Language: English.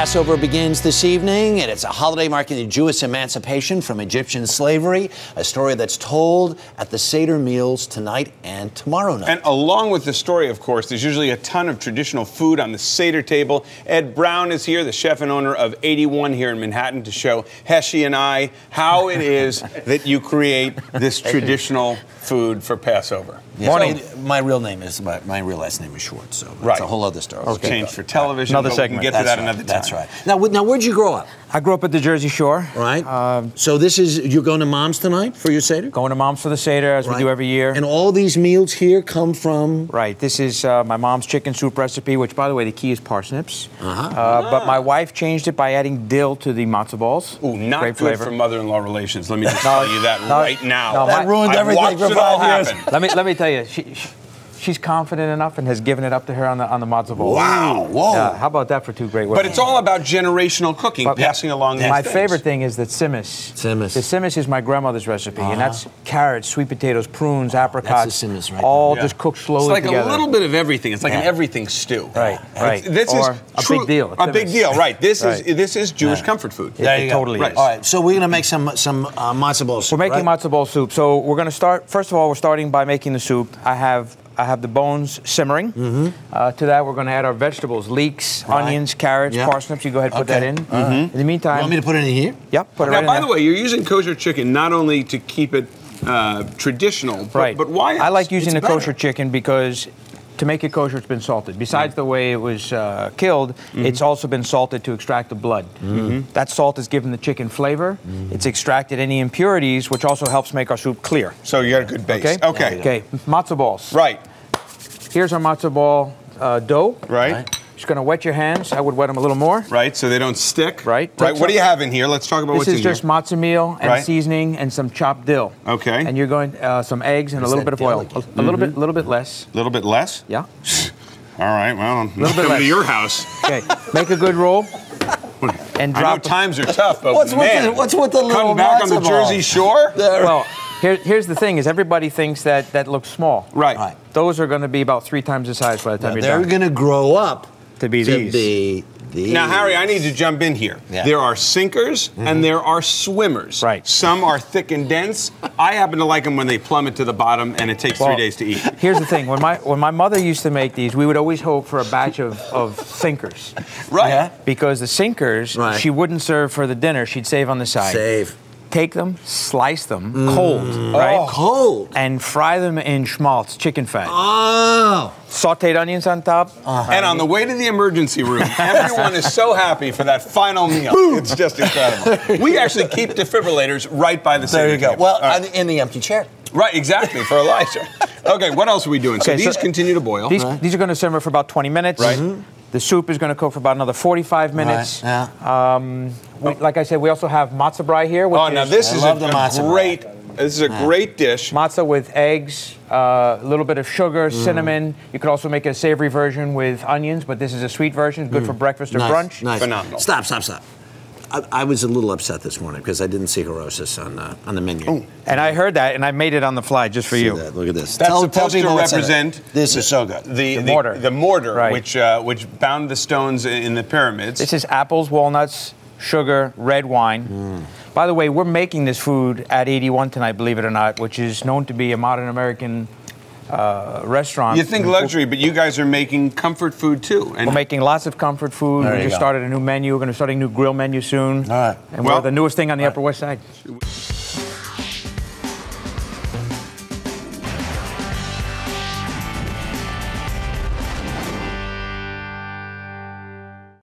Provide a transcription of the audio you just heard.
Passover begins this evening, and it's a holiday marking the Jewish emancipation from Egyptian slavery, a story that's told at the Seder meals tonight and tomorrow night. And along with the story, of course, there's usually a ton of traditional food on the Seder table. Ed Brown is here, the chef and owner of 81 here in Manhattan, to show Heshi and I how it is that you create this traditional food for Passover. Yeah. Morning. So my real last name is Schwartz, so that's a whole other story. Okay. Changed for television. Another but segment. We can get to that another time. That's right. Now, where'd you grow up? I grew up at the Jersey Shore. Right. So you're going to Mom's tonight for your Seder? Going to Mom's for the Seder, as we do every year. And all these meals here come from? Right. This is my mom's chicken soup recipe, which, by the way, the key is parsnips. But my wife changed it by adding dill to the matzo balls. Ooh, not Great good flavor. for mother-in-law relations. Let me just tell you that right now. No, that ruined everything for 5 years. Let me tell you, she's confident enough and has given it up to her on the matzo ball. Wow! Whoa! Yeah, how about that for two great words? But it's all about generational cooking, passing along these My things. favorite thing is the tzimmus. Tzimmus. The tzimmus is my grandmother's recipe, and that's carrots, sweet potatoes, prunes, apricots. That's the tzimmus, right? All just cooked slowly It's like together. a little bit of everything. It's like an everything stew. Right. This or is a big deal. A big deal, right? This is Jewish comfort food. It totally is. All right, so we're going to make some matzo ball soup. We're making matzo ball soup. So we're going to start. First of all, we're starting by making the soup. I have the bones simmering. To that, we're going to add our vegetables: leeks, onions, carrots, parsnips. You go ahead and put that in. In the meantime, you want me to put it in here? Yep. Put it right in Now, by there. the way, you're using kosher chicken not only to keep it traditional, but why else? I like using the kosher chicken because to make it kosher, it's been salted. Besides the way it was killed, it's also been salted to extract the blood. That salt has given the chicken flavor. It's extracted any impurities, which also helps make our soup clear. So you got a good base. Okay. Matzo balls. Right. Here's our matzo ball dough. Right. Just going to wet your hands. I would wet them a little more. Right, so they don't stick. Right. What do you have in here? Let's talk about what's in here. This is just matzo meal and seasoning and some chopped dill. Okay. And you're going some eggs and a little bit of oil. A little bit less. A little bit less? Yeah. All right, well, I'm little bit coming less. to your house. Okay, make a good roll. And I know times are tough, but what's with the little cutting back on the matzo ball? Jersey Shore? Well, here's the thing: is everybody thinks that looks small. Right. Those are going to be about 3 times the size by the time you're done. They're going to grow up to be these. Now, Harry, I need to jump in here. Yeah. There are sinkers and there are swimmers. Right. Some are thick and dense. I happen to like them when they plummet to the bottom and it takes 3 days to eat. Here's the thing: when my mother used to make these, we would always hope for a batch of sinkers. Right. Yeah. Because the sinkers, she wouldn't serve for the dinner; she'd save on the side. Save. Take them, slice them cold, right? Oh, cold. And fry them in schmaltz, chicken fat. Oh. Sauteed onions on top. And on the way to the emergency room, everyone is so happy for that final meal. It's just incredible. We actually keep defibrillators right by the There you go. table. Well, in the empty chair. Right, exactly, for Elijah. Okay, what else are we doing? So these continue to boil. These are going to simmer for about 20 minutes. Right. The soup is going to cook for about another 45 minutes. Right. Yeah. Like I said, we also have matzo brie here. Which now this is a matzo great dish. Matzo with eggs, a little bit of sugar, cinnamon. You could also make a savory version with onions, but this is a sweet version, good for breakfast or brunch. Nice. Phenomenal. Stop. I was a little upset this morning because I didn't see Harosis on the menu. Oh. And I heard that, and I made it on the fly just for you. Look at this. That's supposed to people what's in it. represent This is so good. The mortar. The mortar, Right. which bound the stones in the pyramids. This is apples, walnuts, sugar, red wine. By the way, we're making this food at 81 tonight, believe it or not, which is known to be a modern American restaurant. You think luxury, but you guys are making comfort food too. And We're making lots of comfort food. We just started a new menu. We're going to start a new grill menu soon. All right. And we're the newest thing on the Upper West Side.